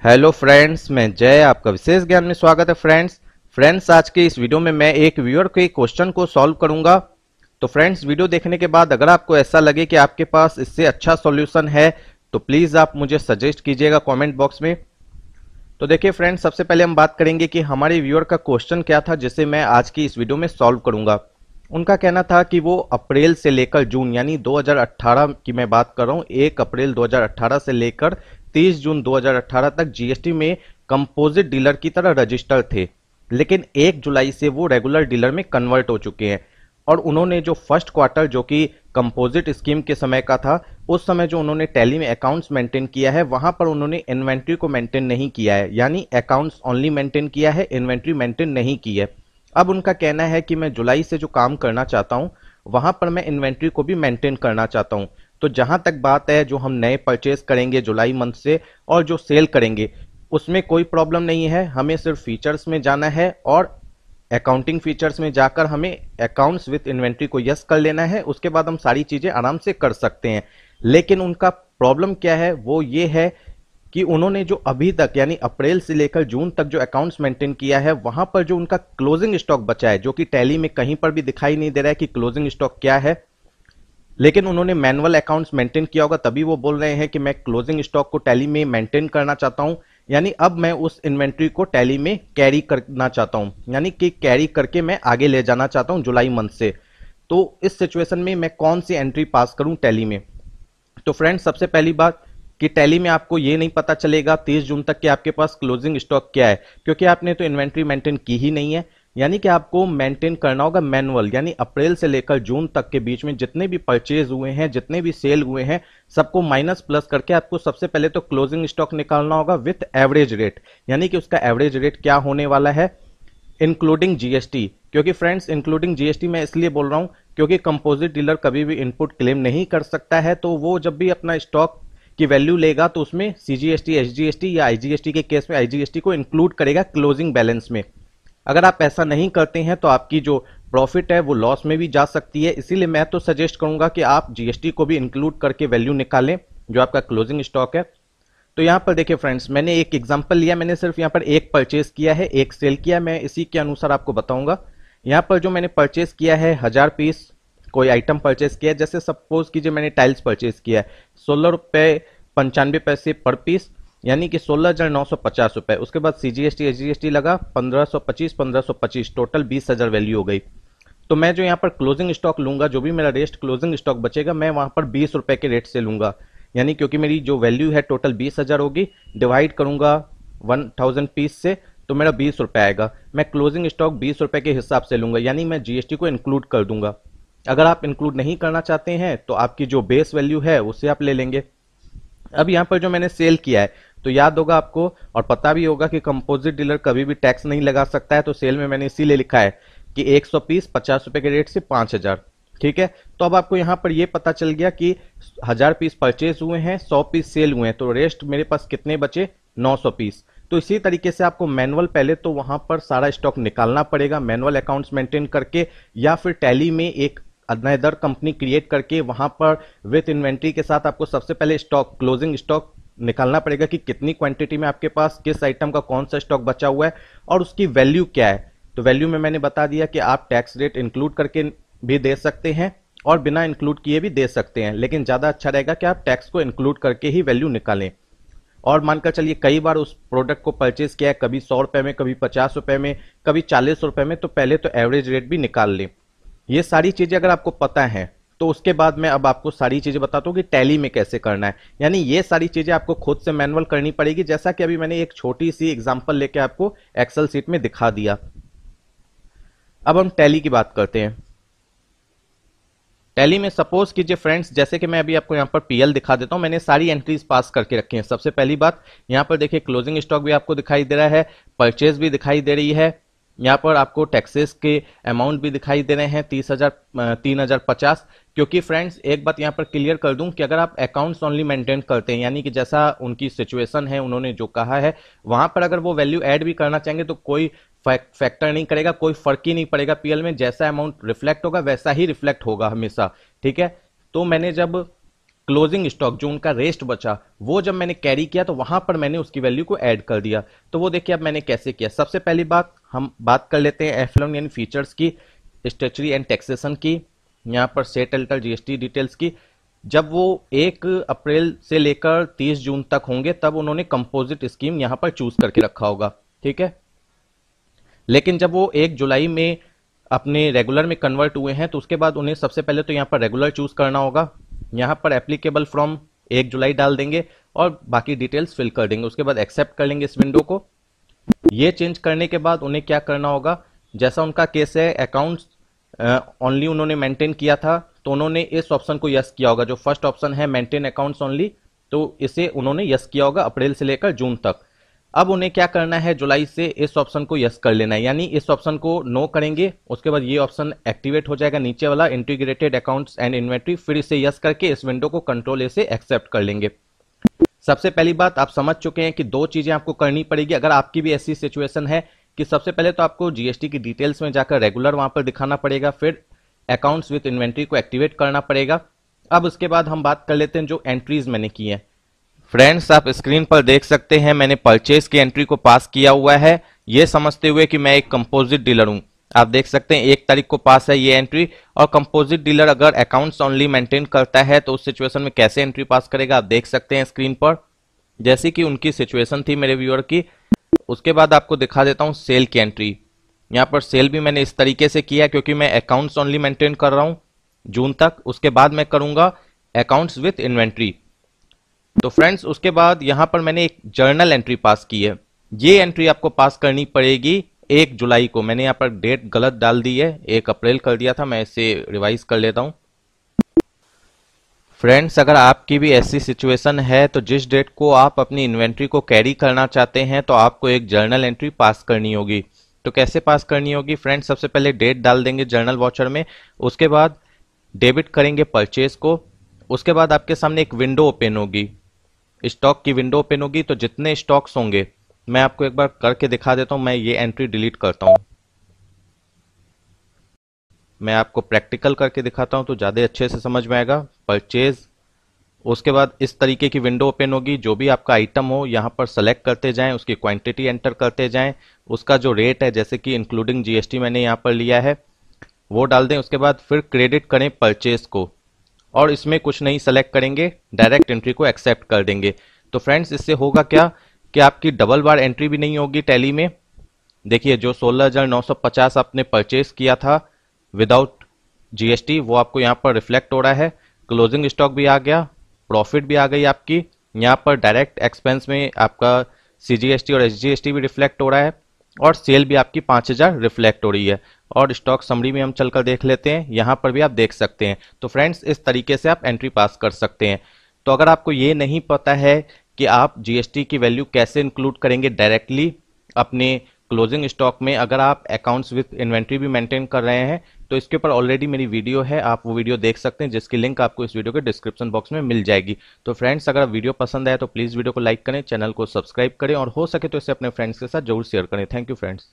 Hello friends, मैं जय आपका विशेष ज्ञान में स्वागत है। फ्रेंड्स आज के इस वीडियो में मैं एक व्यूअर के क्वेश्चन को सॉल्व करूंगा। तो फ्रेंड्स वीडियो देखने के बाद अगर आपको ऐसा लगे कि आपके पास इससे अच्छा सॉल्यूशन है तो प्लीज आप मुझे सजेस्ट कीजिएगा कमेंट बॉक्स में। तो देखिए फ्रेंड्स, सबसे पहले हम बात करेंगे कि हमारे व्यूअर का क्वेश्चन क्या था जिसे मैं आज की इस वीडियो में सॉल्व करूंगा। उनका कहना था कि वो अप्रैल से लेकर जून यानी 2018 की मैं बात कर रहा हूं, 1 अप्रैल 2018 से लेकर 30 जून 2018 तक जीएसटी में कंपोजिट डीलर की तरह रजिस्टर थे, लेकिन 1 जुलाई से वो रेगुलर डीलर में कन्वर्ट हो चुके हैं। और उन्होंने जो फर्स्ट क्वार्टर जो कि कंपोजिट स्कीम के समय का था, उस समय जो उन्होंने टैली में अकाउंट्स मेंटेन किया है वहां पर उन्होंने इन्वेंट्री को मेंटेन नहीं किया है, यानी अकाउंट्स ओनली मेंटेन किया है, इन्वेंट्री मेंटेन नहीं की है। अब उनका कहना है कि मैं जुलाई से जो काम करना चाहता हूं वहां पर मैं इन्वेंट्री को भी मेंटेन करना चाहता हूं। तो जहां तक बात है, जो हम नए परचेज करेंगे जुलाई मंथ से और जो सेल करेंगे उसमें कोई प्रॉब्लम नहीं है। हमें सिर्फ फीचर्स में जाना है और अकाउंटिंग फीचर्स में जाकर हमें अकाउंट्स विद इन्वेंट्री को यस कर लेना है। उसके बाद हम सारी चीजें आराम से कर सकते हैं। लेकिन उनका प्रॉब्लम क्या है, वो ये है कि उन्होंने जो अभी तक यानी अप्रैल से लेकर जून तक जो अकाउंट्स मेंटेन किया है वहां पर जो उनका क्लोजिंग स्टॉक बचा है, जो कि टैली में कहीं पर भी दिखाई नहीं दे रहा है कि क्लोजिंग स्टॉक क्या है, लेकिन उन्होंने मैनुअल अकाउंट्स मेंटेन किया होगा तभी वो बोल रहे हैं कि मैं क्लोजिंग स्टॉक को टैली में मेंटेन करना चाहता हूं। यानी अब मैं उस इन्वेंट्री को टैली में कैरी करना चाहता हूं, यानी कि कैरी करके मैं आगे ले जाना चाहता हूं जुलाई मंथ से। तो इस सिचुएशन में मैं कौन सी एंट्री पास करूं टैली में? तो फ्रेंड्स, सबसे पहली बात कि टैली में आपको ये नहीं पता चलेगा 30 जून तक कि आपके पास क्लोजिंग स्टॉक क्या है, क्योंकि आपने तो इन्वेंट्री मेंटेन की ही नहीं है। यानी कि आपको मेंटेन करना होगा मैनुअल, यानी अप्रैल से लेकर जून तक के बीच में जितने भी परचेज हुए हैं, जितने भी सेल हुए हैं, सबको माइनस प्लस करके आपको सबसे पहले तो क्लोजिंग स्टॉक निकालना होगा विथ एवरेज रेट, यानी कि उसका एवरेज रेट क्या होने वाला है इंक्लूडिंग जीएसटी। क्योंकि फ्रेंड्स, इंक्लूडिंग जीएसटी मैं इसलिए बोल रहा हूं क्योंकि कंपोजिट डीलर कभी भी इनपुट क्लेम नहीं कर सकता है। तो वो जब भी अपना स्टॉक की वैल्यू लेगा तो उसमें सीजीएसटी, एसजीएसटी या आईजीएसटी के केस में आईजीएसटी को इंक्लूड करेगा क्लोजिंग बैलेंस में। अगर आप ऐसा नहीं करते हैं तो आपकी जो प्रॉफिट है वो लॉस में भी जा सकती है। इसीलिए मैं तो सजेस्ट करूंगा कि आप जीएसटी को भी इंक्लूड करके वैल्यू निकालें जो आपका क्लोजिंग स्टॉक है। तो यहां पर देखिए फ्रेंड्स, मैंने एक एग्जांपल लिया, मैंने सिर्फ यहां पर एक परचेज किया है, एक सेल किया, मैं इसी के अनुसार आपको बताऊंगा। यहां पर जो मैंने परचेज किया है 1000 पीस कोई आइटम परचेज किया है, जैसे सपोज कीजिए मैंने टाइल्स परचेज किया है 16 रुपए 95 पैसे पर पीस, यानी कि 16,950 रुपए। उसके बाद सीजीएसटी एसजीएसटी लगा 1525, टोटल 20,000 वैल्यू हो गई। तो मैं जो यहाँ पर क्लोजिंग स्टॉक लूंगा, जो भी मेरा रेस्ट क्लोजिंग स्टॉक बचेगा, मैं वहां पर 20 रुपए के रेट से लूंगा। यानी क्योंकि मेरी जो वैल्यू है टोटल 20,000 होगी, डिवाइड करूंगा 1000 पीस से तो मेरा 20 रुपए आएगा। मैं क्लोजिंग स्टॉक 20 रुपए के हिसाब से लूंगा, यानी मैं जीएसटी को इंक्लूड कर दूंगा। अगर आप इंक्लूड नहीं करना चाहते हैं तो आपकी जो बेस वैल्यू है उससे आप ले लेंगे। अब यहां पर जो मैंने सेल किया है, तो याद होगा आपको और पता भी होगा कि कंपोजिट डीलर कभी भी टैक्स नहीं लगा सकता है। तो सेल में मैंने इसीलिए लिखा है कि 100 पीस 50 रुपए के रेट से 5000। ठीक है, तो अब आपको यहां पर यह पता चल गया कि 1000 पीस परचेज हुए हैं, 100 पीस सेल हुए हैं, तो रेस्ट मेरे पास कितने बचे? 900 पीस। तो इसी तरीके से आपको मैनुअल पहले तो वहां पर सारा स्टॉक निकालना पड़ेगा मैनुअल अकाउंट्स मेंटेन करके, या फिर टैली में एक अनदर कंपनी क्रिएट करके वहां पर विथ इन्वेंट्री के साथ आपको सबसे पहले स्टॉक क्लोजिंग स्टॉक निकालना पड़ेगा कि कितनी क्वांटिटी में आपके पास किस आइटम का कौन सा स्टॉक बचा हुआ है और उसकी वैल्यू क्या है। तो वैल्यू में मैंने बता दिया कि आप टैक्स रेट इंक्लूड करके भी दे सकते हैं और बिना इंक्लूड किए भी दे सकते हैं, लेकिन ज्यादा अच्छा रहेगा कि आप टैक्स को इंक्लूड करके ही वैल्यू निकालें। और मानकर चलिए कई बार उस प्रोडक्ट को परचेज किया है, कभी 100 रुपए में, कभी 50 रुपए में, कभी 40 रुपए में, तो पहले तो एवरेज रेट भी निकाल लें। ये सारी चीजें अगर आपको पता है तो उसके बाद मैं अब आपको सारी चीजें बताता हूं कि टैली में कैसे करना है। यानी ये सारी चीजें आपको खुद से मैनुअल करनी पड़ेगी, जैसा कि अभी मैंने एक छोटी सी एग्जांपल लेके आपको एक्सेल सीट में दिखा दिया। अब हम टैली की बात करते हैं। टैली में सपोज कीजिए फ्रेंड्स, जैसे कि मैं अभी आपको यहां पर पीएल दिखा देता हूं, मैंने सारी एंट्रीज पास करके रखी हैं। सबसे पहली बात, यहां पर देखिए क्लोजिंग स्टॉक भी आपको दिखाई दे रहा है, परचेज भी दिखाई दे रही है, यहाँ पर आपको टैक्सेस के अमाउंट भी दिखाई दे रहे हैं 3050। क्योंकि फ्रेंड्स एक बात यहाँ पर क्लियर कर दूं कि अगर आप अकाउंट्स ओनली मेंटेन करते हैं, यानी कि जैसा उनकी सिचुएशन है, उन्होंने जो कहा है वहां पर अगर वो वैल्यू ऐड भी करना चाहेंगे तो कोई फैक्टर नहीं करेगा, कोई फर्क ही नहीं पड़ेगा। पीएल में जैसा अमाउंट रिफ्लेक्ट होगा वैसा ही रिफ्लेक्ट होगा हमेशा। ठीक है, तो मैंने जब क्लोजिंग स्टॉक जो उनका रेस्ट बचा वो जब मैंने कैरी किया तो वहां पर मैंने उसकी वैल्यू को ऐड कर दिया। तो वो देखिए अब मैंने कैसे किया। सबसे पहली बात हम बात कर लेते हैं F11 यानी फीचर्स की, स्टैट्यूटरी एंड टैक्सेशन की, यहाँ पर सेट अल्टर जीएसटी डिटेल्स की। जब वो 1 अप्रैल से लेकर 30 जून तक होंगे तब उन्होंने कंपोजिट स्कीम यहां पर चूज करके रखा होगा, ठीक है। लेकिन जब वो 1 जुलाई में अपने रेगुलर में कन्वर्ट हुए हैं तो उसके बाद उन्हें सबसे पहले तो यहाँ पर रेगुलर चूज करना होगा। यहाँ पर एप्लीकेबल फ्रॉम 1 जुलाई डाल देंगे और बाकी डिटेल्स फिल कर देंगे। उसके बाद एक्सेप्ट कर लेंगे इस विंडो को। ये चेंज करने के बाद उन्हें क्या करना होगा, जैसा उनका केस है अकाउंट्स ओनली उन्होंने मेंटेन किया था तो उन्होंने इस ऑप्शन को यस किया होगा। जो फर्स्ट ऑप्शन है मेंटेन अकाउंट्स ओनली, तो इसे उन्होंने यस किया होगा अप्रैल से लेकर जून तक। अब उन्हें क्या करना है, जुलाई से इस ऑप्शन को यस कर लेना है, यानी इस ऑप्शन को नो करेंगे। उसके बाद ये ऑप्शन एक्टिवेट हो जाएगा नीचे वाला इंटीग्रेटेड अकाउंट्स एंड इन्वेंट्री, फिर इसे यस करके इस विंडो को कंट्रोल ए से एक्सेप्ट कर लेंगे। सबसे पहली बात आप समझ चुके हैं कि 2 चीजें आपको करनी पड़ेगी अगर आपकी भी ऐसी सिचुएशन है कि सबसे पहले तो आपको जीएसटी की डिटेल्स में जाकर रेगुलर वहां पर दिखाना पड़ेगा, फिर अकाउंट्स विद इन्वेंट्री को एक्टिवेट करना पड़ेगा। अब उसके बाद हम बात कर लेते हैं जो एंट्रीज मैंने की है। फ्रेंड्स आप स्क्रीन पर देख सकते हैं मैंने परचेज की एंट्री को पास किया हुआ है, ये समझते हुए कि मैं एक कंपोजिट डीलर हूं। आप देख सकते हैं 1 तारीख को पास है ये एंट्री। और कंपोजिट डीलर अगर अकाउंट्स ओनली मेंटेन करता है तो उस सिचुएशन में कैसे एंट्री पास करेगा आप देख सकते हैं स्क्रीन पर, जैसी कि उनकी सिचुएशन थी मेरे व्यूअर की। उसके बाद आपको दिखा देता हूं सेल की एंट्री। यहां पर सेल भी मैंने इस तरीके से किया क्योंकि मैं अकाउंट्स ओनली मेंटेन कर रहा हूं जून तक। उसके बाद मैं करूंगा अकाउंट्स विथ इन्वेंट्री। तो फ्रेंड्स उसके बाद यहां पर मैंने एक जर्नल एंट्री पास की है। ये एंट्री आपको पास करनी पड़ेगी 1 जुलाई को। मैंने यहां पर डेट गलत डाल दी है, 1 अप्रैल कर दिया था, मैं इसे रिवाइज कर लेता हूं। फ्रेंड्स अगर आपकी भी ऐसी सिचुएशन है तो जिस डेट को आप अपनी इन्वेंट्री को कैरी करना चाहते हैं तो आपको एक जर्नल एंट्री पास करनी होगी। तो कैसे पास करनी होगी फ्रेंड्स, सबसे पहले डेट डाल देंगे जर्नल वॉचर में, उसके बाद डेबिट करेंगे परचेज को। उसके बाद आपके सामने एक विंडो ओपन होगी, स्टॉक की विंडो ओपन होगी। तो जितने स्टॉक्स होंगे मैं आपको एक बार करके दिखा देता हूं। मैं ये एंट्री डिलीट करता हूं, मैं आपको प्रैक्टिकल करके दिखाता हूं तो ज्यादा अच्छे से समझ में आएगा। परचेज, उसके बाद इस तरीके की विंडो ओपन होगी। जो भी आपका आइटम हो यहां पर सेलेक्ट करते जाएं, उसकी क्वांटिटी एंटर करते जाएं, उसका जो रेट है जैसे कि इंक्लूडिंग जीएसटी मैंने यहां पर लिया है वो डाल दें। उसके बाद फिर क्रेडिट करें परचेज को और इसमें कुछ नहीं सेलेक्ट करेंगे, डायरेक्ट एंट्री को एक्सेप्ट कर देंगे। तो फ्रेंड्स इससे होगा क्या कि आपकी डबल बार एंट्री भी नहीं होगी टैली में। देखिए जो 16,950 आपने परचेज किया था विदाउट जीएसटी वो आपको यहां पर रिफ्लेक्ट हो रहा है। क्लोजिंग स्टॉक भी आ गया, प्रॉफिट भी आ गई आपकी। यहां पर डायरेक्ट एक्सपेंस में आपका सीजीएसटी और एसजीएसटी भी रिफ्लेक्ट हो रहा है और सेल भी आपकी 5,000 रिफ्लेक्ट हो रही है। और स्टॉक समरी में हम चलकर देख लेते हैं, यहां पर भी आप देख सकते हैं। तो फ्रेंड्स इस तरीके से आप एंट्री पास कर सकते हैं। तो अगर आपको ये नहीं पता है कि आप जीएसटी की वैल्यू कैसे इंक्लूड करेंगे डायरेक्टली अपने क्लोजिंग स्टॉक में, अगर आप अकाउंट्स विथ इन्वेंट्री भी मेंटेन कर रहे हैं तो इसके ऊपर ऑलरेडी मेरी वीडियो है, आप वो वीडियो देख सकते हैं जिसकी लिंक आपको इस वीडियो के डिस्क्रिप्शन बॉक्स में मिल जाएगी। तो फ्रेंड्स अगर वीडियो पसंद आए तो प्लीज वीडियो को लाइक करें, चैनल को सब्सक्राइब करें और हो सके तो इसे अपने फ्रेंड्स के साथ जरूर शेयर करें। Thank you friends.